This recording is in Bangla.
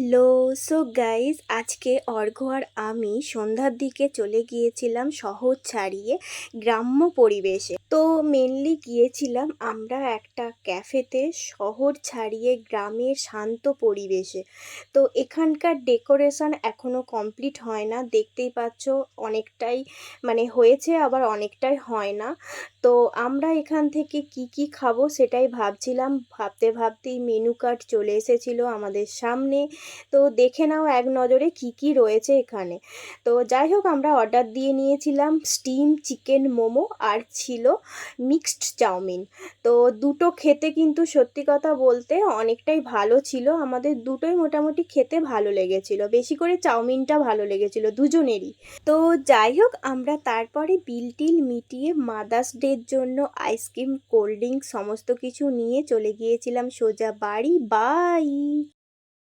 হ্যালো! সো গাইস আজকে অর্ঘ্য আর আমি সন্ধ্যার দিকে চলে গিয়েছিলাম শহর ছাড়িয়ে গ্রাম্য পরিবেশে। তো মেনলি গিয়েছিলাম আমরা একটা ক্যাফেতে শহর ছাড়িয়ে গ্রামের শান্ত পরিবেশে। তো এখানকার ডেকোরেশন এখনও কমপ্লিট হয় না, দেখতেই পাচ্ছ অনেকটাই হয়েছে আবার অনেকটাই হয় না। তো আমরা এখান থেকে কি কি খাবো সেটাই ভাবছিলাম, ভাবতে ভাবতেই মেনু কার্ড চলে এসেছিল আমাদের সামনে। তো দেখে নাও এক নজরে কি কি রয়েছে এখানে। তো যাই হোক, আমরা অর্ডার দিয়ে নিয়েছিলাম স্টিম চিকেন মোমো আর ছিল মিক্সড চাউমিন। তো দুটো খেতে কিন্তু সত্যি কথা বলতে অনেকটাই ভালো ছিল, আমাদের দুটোই মোটামুটি খেতে ভালো লেগেছিল, বেশি করে চাউমিনটা ভালো লেগেছিল দুজনেরই। তো যাই হোক, আমরা তারপরে বিল টিল মিটিয়ে মাদার্স ডের জন্য আইসক্রিম কোল্ড ড্রিঙ্ক সমস্ত কিছু নিয়ে চলে গিয়েছিলাম সোজা বাড়ি। বাই।